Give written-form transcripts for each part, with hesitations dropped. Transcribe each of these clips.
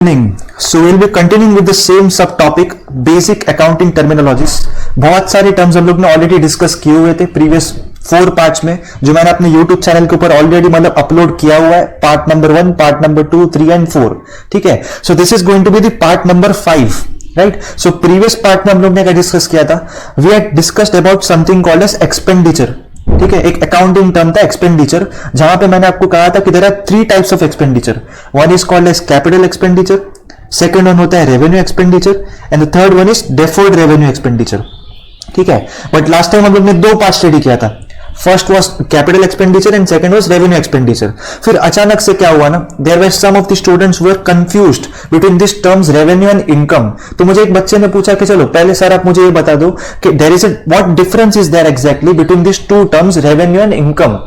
Evening. So we'll be continuing with the same subtopic basic accounting terminologies. बहुत सारे terms हम लोग ने ऑलरेडी डिस्कस किए हुए थे प्रीवियस 4 पार्ट्स में, जो मैंने अपने YouTube चैनल के ऊपर ऑलरेडी मतलब अपलोड किया हुआ है. Part number 1, part number 2, 3 and 4. ठीक है. So this is going to be the part number 5. Right. So previous part में हम लोग ने क्या डिस्कस किया था? We had discussed about something called as expenditure. ठीक है. एक अकाउंटिंग टर्म था एक्सपेंडिचर, जहां पे मैंने आपको कहा था कि there are 3 types of expenditure. One is called as capital expenditure, second one होता है revenue expenditure and the third one is deferred revenue expenditure. ठीक है. बट लास्ट टाइम हम लोग ने 2 पार्ट स्टडी किया था. First was capital expenditure and second was revenue expenditure. फिर अचानक से क्या हुआ ना, there were some of the students were confused between this terms revenue and income. तो मुझे एक बच्चे ने पूछा कि चलो पहले सर आप मुझे ये बता दो कि there is what difference is there exactly between this 2 terms revenue and income.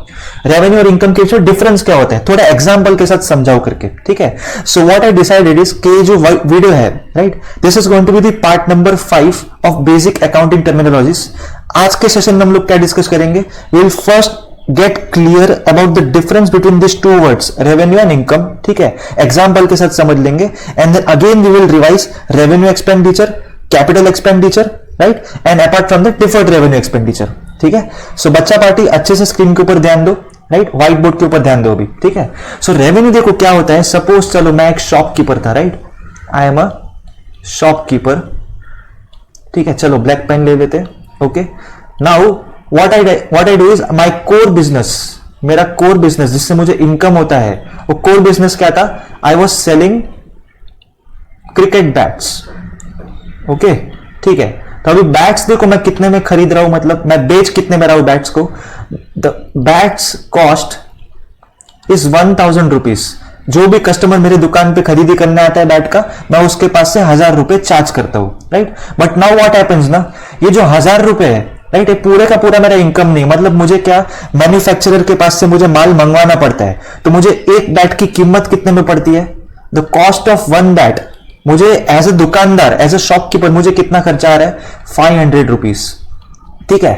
Revenue और इनकम के बीच में डिफरेंस क्या होता है, थोड़ा एग्जांपल के साथ समझाओ करके. ठीक है. So what I decided is कि जो वीडियो है, right, this is going to be the part number 5 of basic accounting terminologies. आज के सेशन में हम लोग क्या डिस्कस करेंगे? We will first get clear about the difference between this 2 words revenue and income. ठीक है. एग्जांपल के साथ समझ लेंगे and then again we will revise revenue expenditure, capital expenditure, right, and apart from the deferred revenue expenditure. ठीक है. सो बच्चा party अच्छे से स्क्रीन के ऊपर ध्यान दो, राइट, व्हाइट बोर्ड के ऊपर ध्यान दो अभी. ठीक है. सो रेवेन्यू देखो क्या होता है. सपोज चलो मैं एक शॉपकीपर था, right, I am a shopkeeper. ठीक है. चलो ब्लैक पेन ले लेते. Okay. Now what I do is my core business, मेरा कोर बिजनेस जिससे मुझे इनकम होता है, वो कोर बिजनेस क्या था? I was selling cricket bats. Okay. ठीक है. तो अभी बैट्स देखो मैं कितने में खरीद रहा हूं, मतलब मैं बेच कितने में रहा हूं बैट्स को. The bats cost is 1000 rupees. जो भी कस्टमर मेरे दुकान पे खरीदी करने आता है बैट का, मैं उसके पास से 1000 रुपए चार्ज करता हूं, right. But now what happens ना, ये जो 1000 रुपए है, राइट, ये पूरे का पूरा मेरा इनकम नहीं. मतलब मुझे क्या, मैन्युफैक्चरर के पास से मुझे माल मंगवाना पड़ता है. तो मुझे एक बैट की कीमत कितने में पड़ती है? द कॉस्ट ऑफ 1 बैट मुझे एज ए दुकानदार, एज ए शॉपकीपर मुझे कितना खर्चा आ रहा है? 500 रुपीज. ठीक है,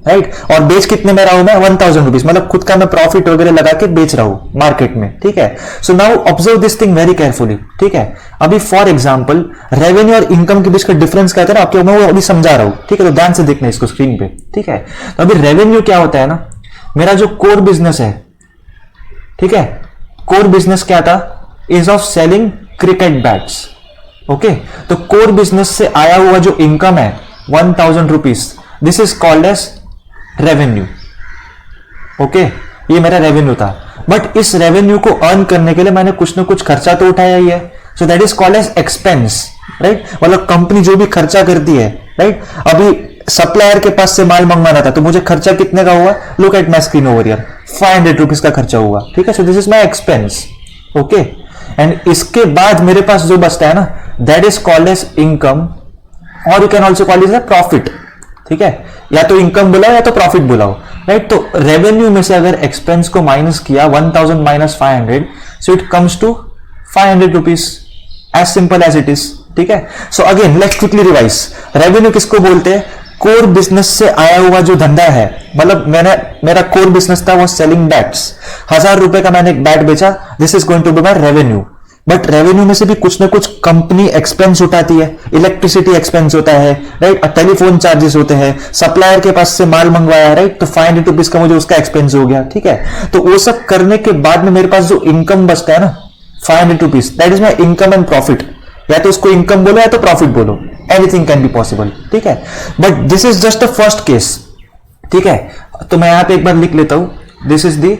राइट. और बेच कितने में रहा हूं मैं? 1000 रुपीज. मतलब खुद का मैं प्रॉफिट वगैरह लगा के बेच रहा हूं मार्केट में. ठीक है. So now observe this thing very carefully. ठीक है. अभी फॉर एग्जांपल रेवेन्यू और इनकम के बीच का डिफरेंस क्या है ना, आपको मैं वो अभी समझा रहा हूं. ठीक है. तो ध्यान से देखना इसको स्क्रीन पे. ठीक है. तो अभी रेवेन्यू क्या होता है ना, मेरा जो कोर बिजनेस है, ठीक है, कोर बिजनेस क्या था? Is of selling cricket bats. Okay. तो कोर बिजनेस से आया हुआ जो इनकम है 1000 rupees, this is called as revenue. Okay. ये मेरा रेवेन्यू था. बट इस रेवेन्यू को अर्न करने के लिए मैंने कुछ ना कुछ खर्चा तो उठाया ही है. So that is called as expense, right. मतलब कंपनी जो भी खर्चा करती है, राइट. अभी सप्लायर के पास से माल मंगवाना था, तो मुझे खर्चा कितने का हुआ? Look at my screen over here, 500 rupees का खर्चा हुआ. ठीक है. So this is my expense. Okay. And इसके बाद मेरे पास जो बचता है ना, that is called as income, और you can also call is a profit. ठीक है. या तो इनकम बुलाओ या तो प्रॉफिट बुलाओ, राइट. तो रेवेन्यू में से अगर एक्सपेंस को माइनस किया 1000 minus 500, so it comes to 500 rupees. As simple as it is. ठीक है. So again let's quickly revise. Revenue किसको बोलते हैं? कोर बिजनेस से आया हुआ जो धंधा है. मतलब मेरा कोर बिजनेस था वो सेलिंग बैट्स. 1000 रुपए का मैंने एक बैट बेचा, this is going to be my revenue. But revenue में से भी कुछ ना कुछ कंपनी एक्सपेंस उठाती है. इलेक्ट्रिसिटी एक्सपेंस होता है, राइट. टेलीफोन चार्जेस होते हैं. सप्लायर के पास से माल मंगवाया, राइट. तो 500 रुपीज का मुझे उसका एक्सपेंस हो गया. ठीक है. तो वो सब करने के बाद में मेरे पास जो इनकम बचता है ना 500 rupees, that is my income and profit. या तो उसको इनकम बोलो या तो प्रॉफिट बोलो, एनीथिंग कैन बी पॉसिबल. ठीक है. But this is just a first case. ठीक है. तो मैं यहां पे एक बार लिख लेता हूं, this is the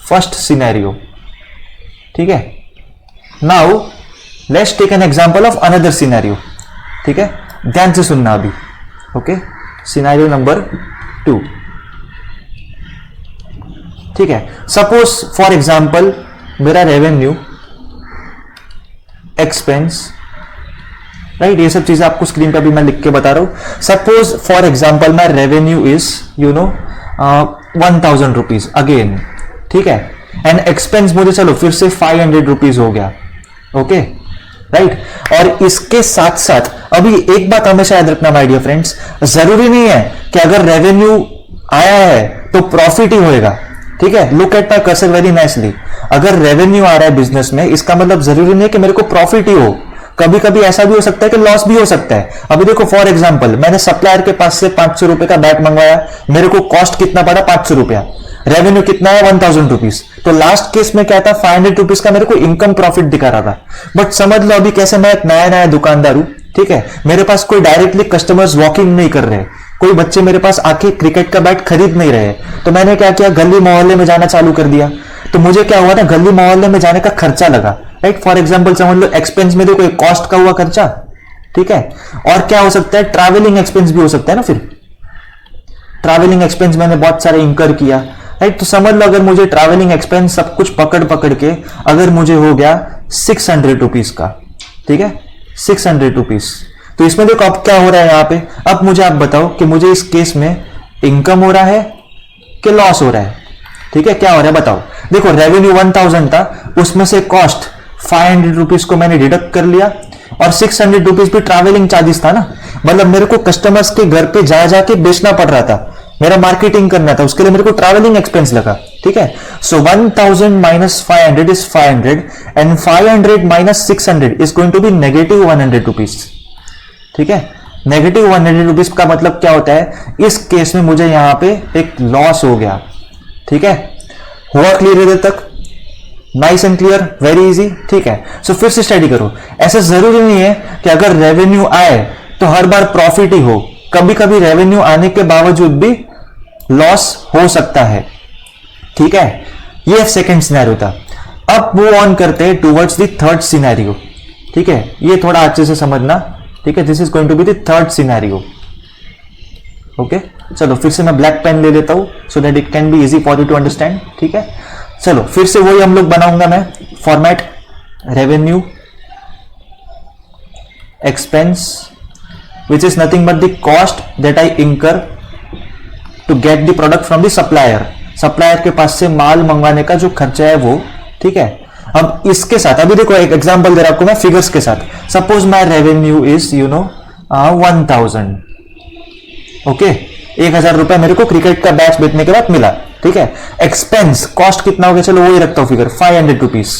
first scenario. ठीक है. Now let's take an example of another scenario. ठीक है. ध्यान से सुनना अभी. ओके. Scenario number 2. ठीक है. सपोज फॉर एग्जांपल मेरा रेवेन्यू, एक्सपेंस, राइट, ये सब चीजें आपको स्क्रीन पर भी मैं लिख के बता रहा हूं. Suppose for example my revenue is 1000 rupees again. ठीक है. एंड एक्सपेंस मुझे चलो फिर से 500 रुपीज हो गया. Okay, right. और इसके साथ साथ अभी एक बात हमेशा याद रखना माय डियर फ्रेंड्स, जरूरी नहीं है कि अगर रेवेन्यू आया है तो प्रॉफिट ही होएगा. ठीक है, look at my cursor very nicely. अगर रेवेन्यू आ रहा है बिजनेस में, इसका मतलब जरूरी नहीं है कि मेरे को प्रॉफिट ही हो, कभी कभी ऐसा भी हो सकता है कि लॉस भी हो सकता है। अभी देखो फॉर एग्जांपल, मैंने सप्लायर के पास से 500 रुपए का बैट मंगवाया, मेरे को कॉस्ट कितना पड़ा 500 रुपया, रेवेन्यू कितना है 1000 रुपीज। तो लास्ट केस में क्या था, 500 रुपीज का मेरे को इनकम प्रॉफिट दिखा रहा था। बट समझ लो अभी कैसे, मैं एक नया नया दुकानदार हूं, ठीक है, मेरे पास कोई डायरेक्टली कस्टमर्स वॉकिंग नहीं कर रहे, कोई बच्चे मेरे पास आके क्रिकेट का बैट खरीद नहीं रहे, तो मैंने क्या किया, गली मोहल्ले में जाना चालू कर दिया। तो मुझे क्या हुआ ना, गली मोहल्ले में जाने का खर्चा लगा, राइट। फॉर एग्जांपल समझ लो एक्सपेंस में देखो, एक कॉस्ट का हुआ खर्चा, ठीक है, और क्या हो सकता है, ट्रैवलिंग एक्सपेंस भी हो सकता है ना। फिर ट्रैवलिंग एक्सपेंस मैंने बहुत सारे इंकर किया, राइट। तो समझ लो अगर मुझे ट्रैवलिंग एक्सपेंस सब कुछ पकड़ पकड़ के अगर मुझे हो गया 600 रुपीज का, ठीक है, 600 रुपीज। तो इसमें देखो अब क्या हो रहा है यहां पे, अब मुझे आप बताओ कि मुझे इस केस में इनकम हो रहा है कि लॉस हो रहा है, ठीक है, क्या हो रहा है बताओ। देखो रेवेन्यू 1000 था, उसमें से कॉस्ट 500 रुपीज को मैंने डिडक्ट कर लिया, और 600 रुपीज भी ट्रैवलिंग चार्जेस था ना, मतलब मेरे को कस्टमर्स के घर पे जा जाके बेचना पड़ रहा था, मेरा मार्केटिंग करना था, उसके लिए मेरे को ट्रैवलिंग एक्सपेंस लगा, ठीक है। So 1000 minus 500 is 500 and 500 minus 600 is going to be negative 100 rupees, ठीक है। नेगेटिव 100 रुपीज का मतलब क्या होता है, इस केस में मुझे यहां पे एक लॉस हो गया, ठीक है। हुआ क्लियर इधर तक, nice and clear, very easy, ठीक है। सो फिर से स्टडी करो, ऐसा जरूरी नहीं है कि अगर रेवेन्यू आए तो हर बार प्रॉफिट ही हो, कभी कभी रेवेन्यू आने के बावजूद भी लॉस हो सकता है, ठीक है। ये सेकंड सिनेरियो था। अब मूव ऑन करते हैं टुवर्ड्स द थर्ड सिनेरियो, ठीक है, ये थोड़ा अच्छे से समझना, ठीक है। This is going to be the third scenario, okay. चलो फिर से मैं ब्लैक पेन ले लेता हूं so that it can be easy for you to understand, ठीक है। चलो फिर से वही हम लोग बनाऊंगा मैं format, revenue expense which is nothing but the cost that I incur to get the product from the supplier, supplier के पास से माल मंगवाने का जो खर्चा है वो, ठीक है। अब इसके साथ अभी देखो एक एग्जांपल दे रहा आपको मैं फिगर्स के साथ, suppose my revenue is 1000, okay, 1000 रुपए मेरे को क्रिकेट का बैच बेचने के बाद मिला, ठीक है। एक्सपेंस कॉस्ट कितना हो गया, चलो वही रखता हूं फिगर 500 रुपीज,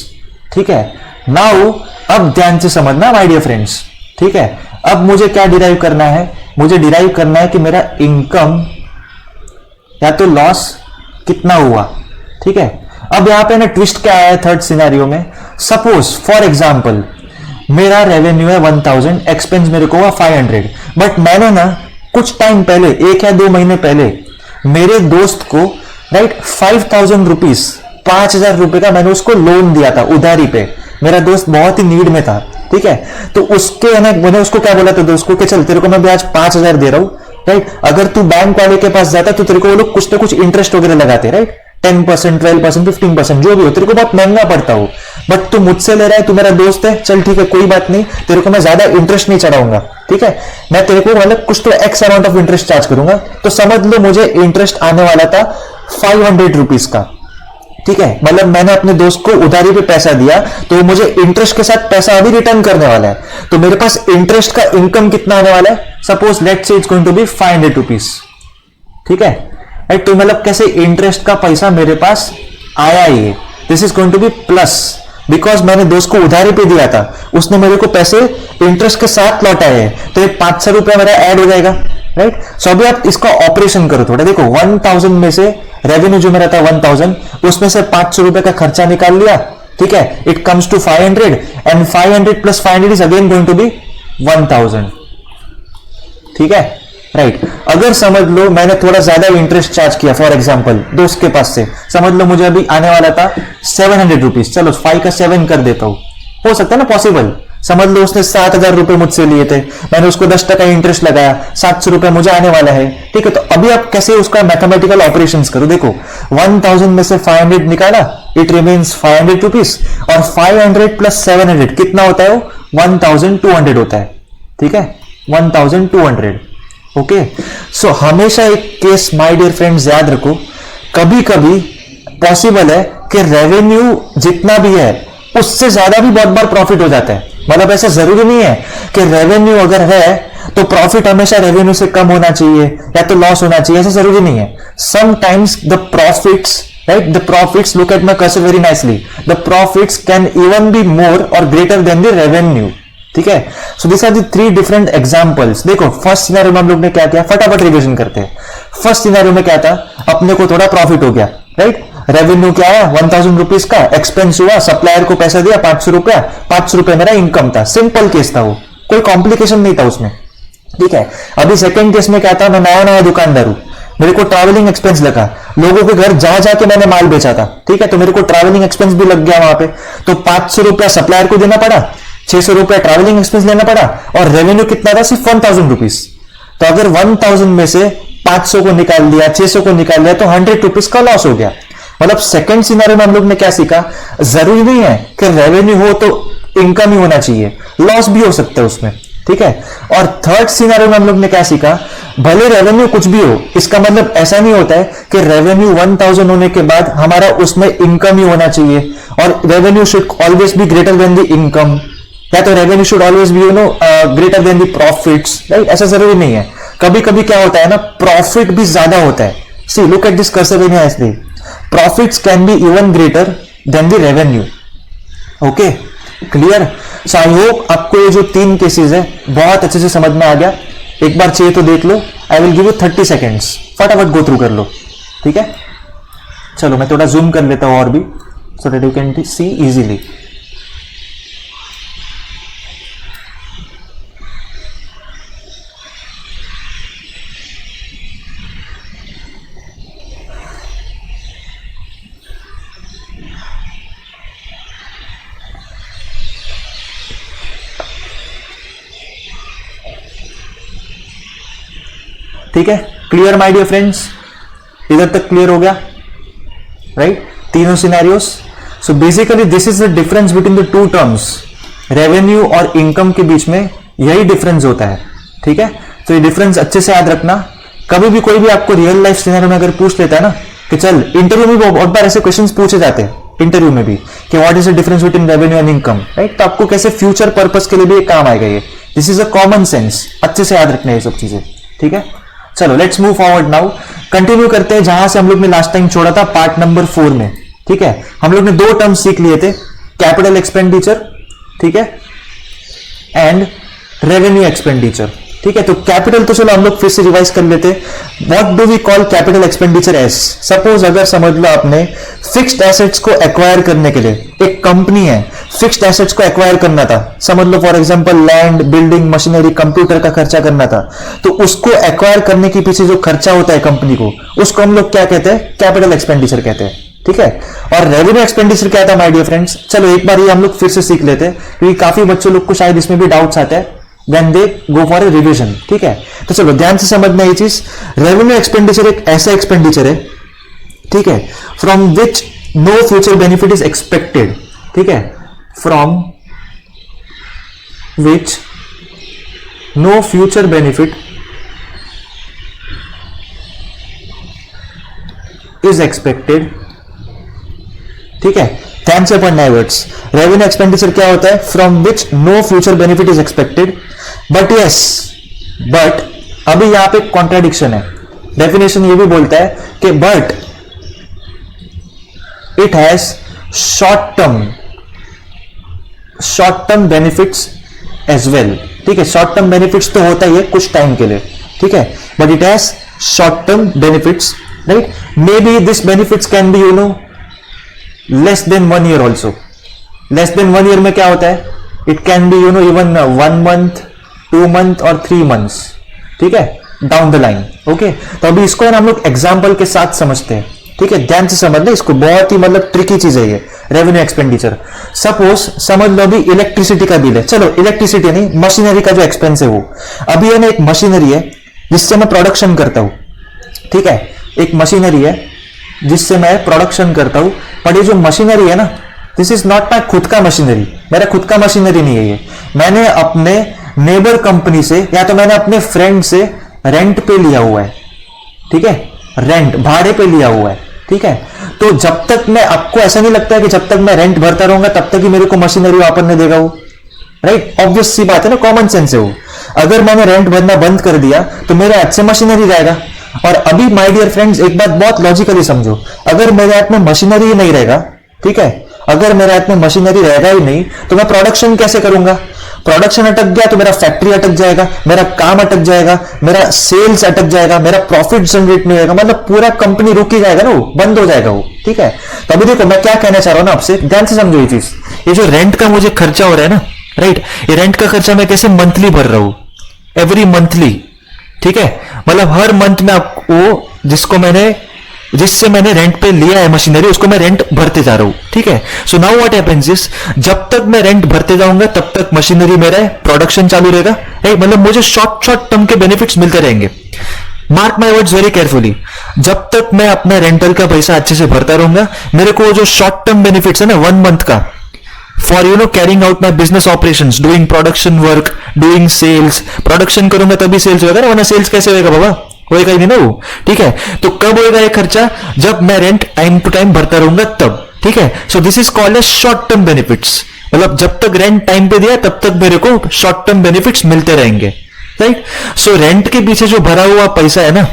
ठीक है। नाउ अब ध्यान से समझना माय डियर फ्रेंड्स, ठीक है। अब मुझे क्या डिराइव करना है, मुझे डिराइव करना है कि मेरा इनकम या तो लॉस कितना हुआ, ठीक है। अब यहां पे ना ट्विस्ट क्या आया है थर्ड सिनेरियो में, सपोज फॉर एग्जांपल मेरा रेवेन्यू है 1000, एक्सपेंस मेरे को हुआ 500, बट मैंने ना कुछ टाइम पहले, 1 या 2 महीने पहले मेरे दोस्त को, राइट, 5000 रुपीज, 5000 रुपए का मैंने उसको लोन दिया था उधारी पे। मेरा दोस्त बहुत ही नीड में था, ठीक है। तो उसके मैंने उसको क्या बोला था दोस्त को कि चल तेरे को मैं ब्याज 5000 दे रहा हूं, राइट। अगर तू बैंक वाले के पास जाता तो तेरे को वो लोग कुछ ना कुछ इंटरेस्ट वगैरह लगाते, राइट, 10%, 12%, 15%, जो भी हो, तेरे को बहुत महंगा पड़ता हो। बट तू मुझसे ले रहा है, तू मेरा दोस्त है, चल ठीक है कोई बात नहीं, तेरे को मैं ज्यादा इंटरेस्ट नहीं चढ़ाऊंगा, ठीक है। मैं तेरे को मतलब कुछ तो x amount of interest charge करूंगा। तो समझ लो मुझे इंटरेस्ट आने वाला था 500 रुपीज का, ठीक है। मतलब मैंने अपने दोस्त को उधारी पे पैसा दिया, तो मुझे इंटरेस्ट के साथ पैसा अभी रिटर्न करने वाला है। तो मेरे पास इंटरेस्ट का इनकम कितना आने वाला है, suppose let's say it's going to be 500 rupees, ठीक है, राइट। तो मतलब कैसे इंटरेस्ट का पैसा मेरे पास आया ही है, this is going to be plus, because मैंने दोस्त को उधारी पे दिया था, उसने मेरे को पैसे इंटरेस्ट के साथ लौटाए हैं, तो ये 500 रुपया मेरा ऐड हो जाएगा, राइट। सो अभी आप इसका ऑपरेशन करो थोड़ा, देखो 1000 में से रेवेन्यू जो मेरा था 1000, उसमें से 500 रुपए का खर्चा निकाल लिया, ठीक है, it comes to 500 and 500 plus 500 is again going to be 1000, ठीक है, राइट। अगर समझ लो मैंने थोड़ा ज्यादा इंटरेस्ट चार्ज किया, फॉर एग्जांपल दोस्त के पास से, समझ लो मुझे अभी आने वाला था 700 रुपीज, चलो 5 का 7 कर देता हूं, हो सकता है ना पॉसिबल। समझ लो उसने 7000 रुपए मुझसे लिए थे, मैंने उसको 10% इंटरेस्ट लगाया, 700 रुपए मुझे आने वाला है, ठीक है। तो अभी आप कैसे उसका मैथमेटिकल ऑपरेशंस करो, देखो 1000 में से 500 निकाला, इट रिमेन्स 500 रुपीज, और 500 प्लस 700 कितना होता है, वो 1200 होता है, ठीक है, 1200, ओके। सो हमेशा एक केस माय डियर फ्रेंड्स याद रखो, कभी कभी पॉसिबल है कि रेवेन्यू जितना भी है उससे ज्यादा भी बहुत बार प्रॉफिट हो जाता है। मतलब ऐसा जरूरी नहीं है कि रेवेन्यू अगर है तो प्रॉफिट हमेशा रेवेन्यू से कम होना चाहिए या तो लॉस होना चाहिए, ऐसा जरूरी नहीं है। Sometimes the profits right? The profits, look at my cursor very nicely, the profits can even be more or greater than the revenue. ठीक है, so this are the three different examples. देखो first scenario में हम लोग ने क्या किया, फटाफट रिवीजन करते हैं. फर्स्ट सिनेरियो में क्या था, अपने को थोड़ा प्रॉफिट हो गया, राइट? रेवेन्यू क्या है, 1000 रुपीज का, एक्सपेंस हुआ, सप्लायर को पैसा दिया 500 रुपया, 500 रुपया मेरा इनकम था. सिंपल केस था वो, कोई कॉम्प्लिकेशन नहीं था उसमें. ठीक है, अभी सेकंड केस में क्या था, मैं नया नया दुकानदार हूं, मेरे को ट्रैवलिंग एक्सपेंस लगा, लोगों के घर जा जाके मैंने माल बेचा था. ठीक है, तो मेरे को ट्रैवलिंग एक्सपेंस भी लग गया वहां पे, तो 500 रुपया सप्लायर को देना पड़ा, 600 रुपया ट्रैवलिंग एक्सपेंस लेना पड़ा, और रेवेन्यू कितना था, सिर्फ 1000 रुपीज. तो अगर 1000 में से 500 को निकाल दिया, 600 को निकाल दिया, तो 100 रुपीज का लॉस हो गया. मतलब सेकंड सिनेरियो में हम लोग ने क्या सीखा, जरूरी नहीं है कि रेवेन्यू हो तो इनकम ही होना चाहिए, लॉस भी हो सकता है उसमें. ठीक है, और थर्ड सिनेरियो में हम लोग ने क्या सीखा, भले रेवेन्यू कुछ भी हो, इसका मतलब ऐसा नहीं होता है कि रेवेन्यू 1000 होने के बाद हमारा उसमें इनकम ही होना चाहिए, और revenue should always be greater than the income, या तो revenue should always be greater than the profits, right? ऐसा जरूरी नहीं है. कभी कभी क्या होता है ना, प्रॉफिट भी ज्यादा होता है. See look at this cursor very nicely, profits can be even greater than the revenue. Okay, clear? So I hope आपको ये जो 3 केसेस है बहुत अच्छे से समझ में आ गया. एक बार चाहिए तो देख लो, I will give you 30 seconds, फटाफट गो थ्रू कर लो. ठीक है, चलो मैं थोड़ा जूम कर लेता हूं और भी, so that you can see easily. ठीक है, क्लियर माय डियर फ्रेंड्स, इधर तक क्लियर हो गया, राइट? तीनों scenarios. So basically this is the difference between the two terms. Revenue और इनकम के बीच में यही डिफरेंस होता है. ठीक है, तो ये डिफरेंस अच्छे से याद रखना. कभी भी कोई भी आपको रियल लाइफ सिनेरियो में अगर पूछ लेता है ना कि चल, इंटरव्यू में भी बहुत बार ऐसे क्वेश्चंस पूछे जाते हैं इंटरव्यू में भी कि what is the difference between revenue and income, right? तो आपको कैसे फ्यूचर पर्पस के लिए भी काम आएगा ये. This is a common sense, अच्छे से याद रखना ये सब चीजें. ठीक है, चलो let's move forward now. Continue करते हैं जहां से हम लोग ने लास्ट टाइम छोड़ा था, पार्ट नंबर 4 में. ठीक है, हम लोग ने 2 टर्म सीख लिए थे, कैपिटल एक्सपेंडिचर, ठीक है, एंड रेवेन्यू एक्सपेंडिचर. ठीक है, तो कैपिटल तो चलो हम लोग फिर से रिवाइज कर लेते. What do we call capital expenditure as? Suppose अगर समझ लो आपने फिक्स्ड एसेट्स को एक्वायर करने के लिए, एक कंपनी है, फिक्स्ड एसेट्स को एक्वायर करना था, समझ लो for example land, building, machinery, computer का खर्चा करना था, तो उसको एक्वायर करने के पीछे जो खर्चा होता है कंपनी को, उसको हम लोग क्या कहते हैं, कैपिटल एक्सपेंडिचर कहते हैं. ठीक है, और रेवेन्यू एक्सपेंडिचर क्या था माय डियर फ्रेंड्स? चलो एक बार ये हम लोग फिर से सीख लेते हैं, क्योंकि काफी बच्चों लोग को शायद इसमें भी डाउट्स आते हैं when they go for a revision. ठीक है, तो चलो ध्यान से समझना ये चीज. रेवेन्यू एक्सपेंडिचर एक ऐसा एक्सपेंडिचर है, ठीक है, from which no future benefit is expected. ठीक है, from which no future benefit is expected. ठीक है, ध्यान से पढ़ना है वर्ड्स. रेवेन्यू एक्सपेंडिचर क्या होता है? From which no future benefit is expected. But but अभी यहां पे कॉन्ट्राडिक्शन है. डेफिनेशन ये भी बोलता है कि but it has short term benefits as well. ठीक है, शॉर्ट टर्म बेनिफिट्स तो होता ही है कुछ टाइम के लिए. ठीक है, but it has short term benefits, right? May be this benefits can be less than 1 year also. Less than 1 year में क्या होता है? It can be even 1 month, 2 month और 3 months. ठीक है, डाउन द लाइन. ओके, तो अभी इसको हम लोग एग्जाम्पल के साथ समझते हैं. ठीक है, ध्यान से समझ ले इसको, बहुत ही मतलब ट्रिकी चीज है ये रेवेन्यू एक्सपेंडिचर. सपोज समझ लो अभी इलेक्ट्रिसिटी का बिल है. चलो इलेक्ट्रिसिटी नहीं, मशीनरी का जो एक्सपेंस है वो. अभी ये ना एक मशीनरी है जिससे मैं प्रोडक्शन करता हूं. ठीक है, एक मशीनरी है जिससे मैं प्रोडक्शन करता हूं, पर ये जो मशीनरी है ना, दिस इज नॉट माई खुद का मशीनरी. मेरा खुद का मशीनरी नहीं है ये. मैंने अपने नेबर कंपनी से या तो मैंने अपने फ्रेंड से रेंट पे लिया हुआ है. ठीक है, रेंट भाड़े पे लिया हुआ है. ठीक है, तो जब तक मैं, आपको ऐसा नहीं लगता है कि जब तक मैं रेंट भरता रहूंगा तब तक ही मेरे को मशीनरी वापस नहीं देगा वो? राइट, ऑब्वियस सी बात है ना, कॉमन सेंस है वो. अगर मैंने रेंट भरना बंद कर दिया तो मेरे हाथ से मशीनरी जाएगा. और अभी माय डियर फ्रेंड्स एक बात बहुत लॉजिकली समझो, अगर मेरे हाथ में मशीनरी ही नहीं रहेगा, ठीक है, अगर मेरे हाथ में मशीनरी रहेगा ही नहीं तो मैं प्रोडक्शन कैसे करूंगा? प्रोडक्शन अटक गया तो मेरा फैक्ट्री अटक जाएगा, मेरा काम अटक जाएगा, मेरा सेल्स अटक जाएगा, मेरा प्रॉफिट जनरेट नहीं होगा, मतलब पूरा कंपनी रुक ही जाएगा ना, वो बंद हो जाएगा वो, ठीक है। तो अभी देखो मैं क्या कहना चाह रहा हूं ना आपसे, ध्यान से समझो ये चीज। ये जो रेंट का मुझे खर्चा हो रहा है ना, राइट, ये रेंट का खर्चा मैं कैसे मंथली भर रहा हूं, एवरी मंथली, ठीक है, मतलब हर मंथ में आपको जिससे मैंने रेंट पे लिया है मशीनरी, उसको मैं रेंट भरते जा रहा हूं, ठीक है। So now what happens is, जब तक मैं रेंट भरते जाऊंगा तब तक मशीनरी मेरा प्रोडक्शन चालू रहेगा, मतलब मुझे शॉर्ट टर्म के बेनिफिट्स मिलते रहेंगे। Mark my words very carefully, जब तक मैं अपना रेंटल का पैसा अच्छे से भरता रहूंगा, मेरे को जो शॉर्ट टर्म बेनिफिट्स है ना 1 मंथ का, for carrying out my business operations, doing production work, doing sales, production करूंगा तभी सेल्स होगा ना, वरना सेल्स कैसे होगा बाबा, होएगा ही नहीं ना वो, ठीक है। तो कब होएगा ये खर्चा? जब मैं रेंट टाइम टू टाइम भरता रहूंगा तब, ठीक है। So this is called as short term benefits, मतलब जब तक रेंट टाइम पे दिया तब तक मेरे को शॉर्ट टर्म बेनिफिट्स मिलते रहेंगे, राइट। सो रेंट के पीछे जो भरा हुआ पैसा है ना,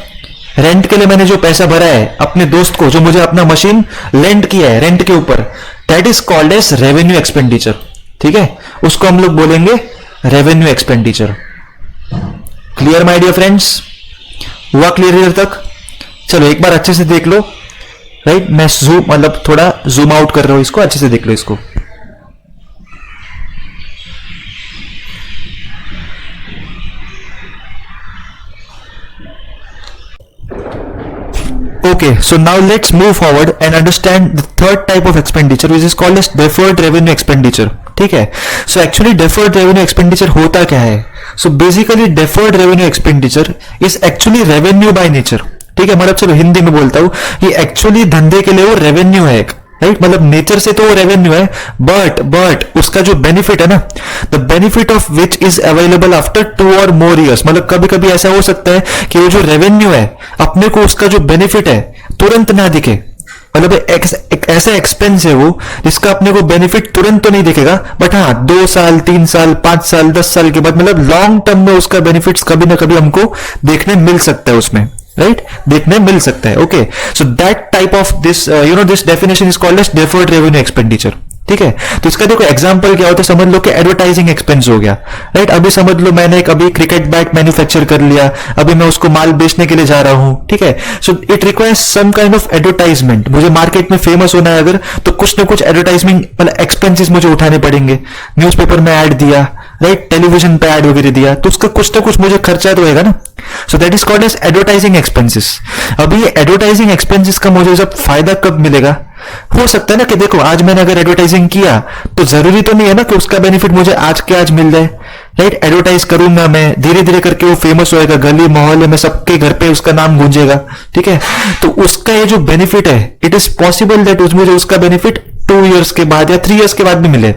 रेंट के लिए मैंने जो पैसा भरा है अपने दोस्त को, जो मुझे अपना मशीन लेंट किया है रेंट के ऊपर, that is called as revenue expenditure, ठीक है। उसको हम लोग बोलेंगे revenue expenditure. Clear my dear friends? हुआ क्लियर इधर तक? चलो एक बार अच्छे से देख लो, राइट, मैं मतलब थोड़ा जूम आउट कर रहा हूं इसको, अच्छे से देख लो इसको। Okay, so now let's move forward and understand the third type of expenditure, which is called as deferred revenue expenditure. ठीक है, so actually deferred revenue expenditure होता क्या है? So basically deferred revenue expenditure is actually revenue by nature. ठीक है, मतलब चलो हिंदी में बोलता हूँ, ये एक्चुअली धंधे के लिए वो रेवेन्यू है, राइट, मतलब नेचर से तो वो रेवेन्यू है, बट उसका जो बेनिफिट है ना, the benefit of which is available after 2 और मोर ईयर्स, मतलब कभी कभी ऐसा हो सकता है कि वो जो रेवेन्यू है अपने को उसका जो बेनिफिट है तुरंत ना दिखे, मतलब एक ऐसा एक्सपेंस है वो जिसका अपने को बेनिफिट तुरंत तो नहीं दिखेगा, बट हाँ 2 साल 3 साल 5 साल 10 साल के बाद, मतलब लॉन्ग टर्म में उसका बेनिफिट्स कभी ना कभी हमको देखने मिल सकता है उसमें, राइट, देखने मिल सकता है। Okay, so that type of this this definition is called as deferred revenue expenditure, ठीक है। तो इसका देखो एग्जांपल क्या होता है, समझ लो कि एडवर्टाइजिंग एक्सपेंस हो गया, राइट। अभी समझ लो मैंने एक अभी क्रिकेट बैट मैन्युफैक्चर कर लिया, अभी मैं उसको माल बेचने के लिए जा रहा हूं, ठीक है। So it requires some kind of advertisement, मुझे मार्केट में फेमस होना है अगर, तो कुछ ना कुछ एडवर्टाइजमेंट मतलब एक्सपेंसेस मुझे उठाने पड़ेंगे, न्यूज़पेपर में ऐड दिया, राइट, टेलीविजन पे ऐड वगैरह दिया, तो उसका कुछ ना कुछ मुझे खर्चा तो होगा ना, so that is called as advertising expenses. अभी ये एडवर्टाइजिंग एक्सपेंसेस का मुझे जब फायदा कब मिलेगा? हो सकता है ना कि देखो आज मैंने अगर एडवर्टाइजिंग किया तो जरूरी तो नहीं है ना कि उसका बेनिफिट मुझे आज के आज मिल जाए, राइट। एडवर्टाइज करूंगा मैं, धीरे धीरे करके वो फेमस होएगा, गली मोहल्ले में सबके घर पे उसका नाम गूंजेगा, ठीक है। तो उसका ये जो बेनिफिट है, इट इज पॉसिबल दैट मुझे उसका बेनिफिट 2 ईयर्स के बाद या 3 ईयर्स के बाद भी मिले,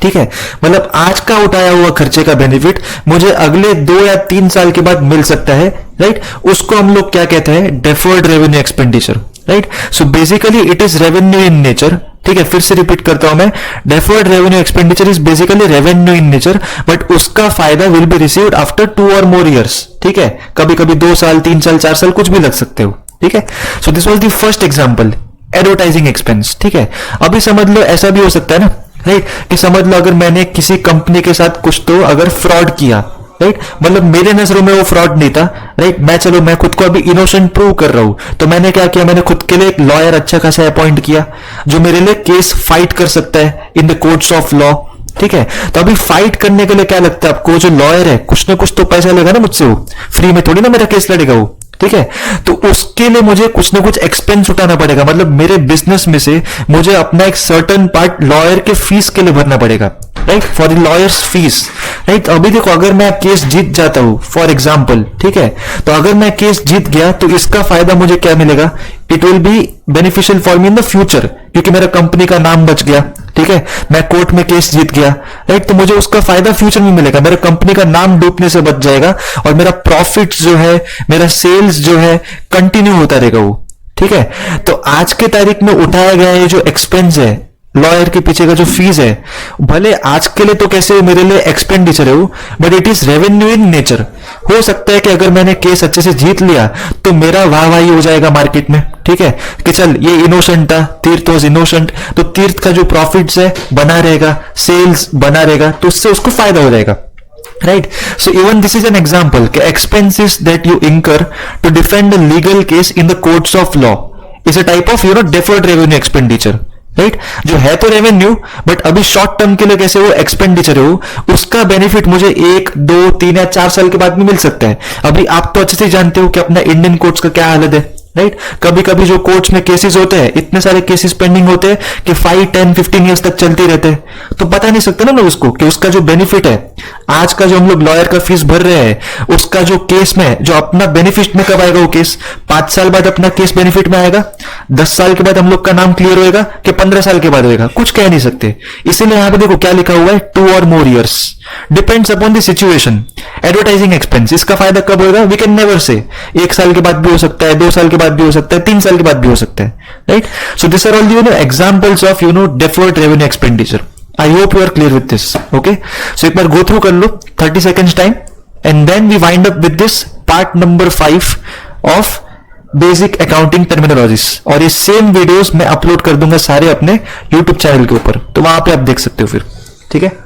ठीक है। मतलब आज का उठाया हुआ खर्चे का बेनिफिट मुझे अगले 2 या 3 साल के बाद मिल सकता है, राइट। उसको हम लोग क्या कहते हैं? Deferred revenue expenditure, right. So basically it is revenue in nature, ठीक है। फिर से रिपीट करता हूं मैं, deferred revenue expenditure is basically revenue in nature, but उसका फायदा विल बी रिसीव्ड आफ्टर 2 और मोर ईयर्स, ठीक है। कभी कभी 2 साल 3 साल 4 साल कुछ भी लग सकते हो, ठीक है। So this was the first example, advertising expense, ठीक है। अभी समझ लो ऐसा भी हो सकता है ना, राइट, कि समझ लो अगर मैंने किसी कंपनी के साथ कुछ तो अगर फ्रॉड किया, राइट, मतलब मेरे नजरों में वो फ्रॉड नहीं था, राइट, मैं खुद को अभी इनोसेंट प्रूव कर रहा हूं, तो मैंने क्या किया, मैंने खुद के लिए एक लॉयर अच्छा खासा अपॉइंट किया जो मेरे लिए केस फाइट कर सकता है in the courts of law, ठीक है। तो अभी फाइट करने के लिए क्या लगता है आपको, जो लॉयर है कुछ ना कुछ तो पैसा लेगा ना मुझसे, वो फ्री में थोड़ी ना मेरा केस लड़ेगा वो, ठीक है। तो उसके लिए मुझे कुछ ना कुछ एक्सपेंस उठाना पड़ेगा, मतलब मेरे बिजनेस में से मुझे अपना एक सर्टेन पार्ट लॉयर के फीस के लिए भरना पड़ेगा, right, for the lawyers fees, right. अभी देखो अगर मैं केस जीत जाता हूं फॉर एग्जांपल, ठीक है, तो अगर मैं केस जीत गया तो इसका फायदा मुझे क्या मिलेगा? It will be beneficial for me in the future, क्योंकि मेरा कंपनी का नाम बच गया, ठीक है, मैं कोर्ट में केस जीत गया, राइट। तो मुझे उसका फायदा फ्यूचर में मिलेगा, मेरा कंपनी का नाम डूबने से बच जाएगा और मेरा प्रॉफिट जो है, मेरा सेल्स जो है कंटिन्यू होता रहेगा वो, ठीक है। तो आज के तारीख में उठाया गया ये जो एक्सपेंस है, लॉयर के पीछे का जो फीस है, भले आज के लिए तो कैसे मेरे लिए एक्सपेंडिचर है वो, but it is revenue in nature. हो सकता है कि अगर मैंने केस अच्छे से जीत लिया तो मेरा वाहवाही हो जाएगा मार्केट में, ठीक है, कि चल ये इनोसेंट था, तीर्थ वॉज इनोसेंट, तो तीर्थ का जो प्रॉफिट्स है बना रहेगा, सेल्स बना रहेगा, तो उससे उसको फायदा हो जाएगा, right? So even this is an example कि expenses that you incur to defend a legal case in the courts of law is a type of deferred revenue expenditure, right? जो है तो रेवेन्यू, बट अभी short term के लिए कैसे वो expenditure है, वो उसका बेनिफिट मुझे 1 2 3 या 4 साल के बाद में मिल सकता है। अभी आप तो अच्छे से जानते हो कि अपना इंडियन कोर्ट्स का क्या हालत है, राइट? कभी कभी जो कोर्ट्स में केसेस होते हैं, इतने सारे केसेस पेंडिंग होते हैं कि 5 10 15 ईयर्स तक चलते रहते हैं, तो पता नहीं सकते ना लोग उसको कि उसका जो बेनिफिट है, आज का जो हम लोग लॉयर का फीस भर रहे हैं, उसका जो केस में जो अपना बेनिफिट में कब आएगा वो केस, 5 साल बाद अपना केस बेनिफिट में आएगा, 10 साल के बाद हम लोग का नाम क्लियर होएगा कि 15 साल के बाद होएगा, कुछ कह नहीं सकते। इसीलिए यहां पे देखो क्या लिखा हुआ है, 2 or more years, depends upon the situation. Advertising expense, इसका फायदा कब होगा, वी कैन नेवर से, 1 साल के बाद भी हो सकता है, 2 साल के बाद भी हो सकता है, 3 साल के बाद भी हो सकता है, right? So this are all examples of deferred revenue expenditure. I hope you are clear with this, okay? So एक बार गो थ्रू कर लो 30 seconds time, and then we wind up with this part number 5 of basic accounting terminologies. और ये same videos मैं upload कर दूंगा सारे अपने यूट्यूब चैनल के ऊपर, तो वहां पे आप देख सकते हो फिर, ठीक है?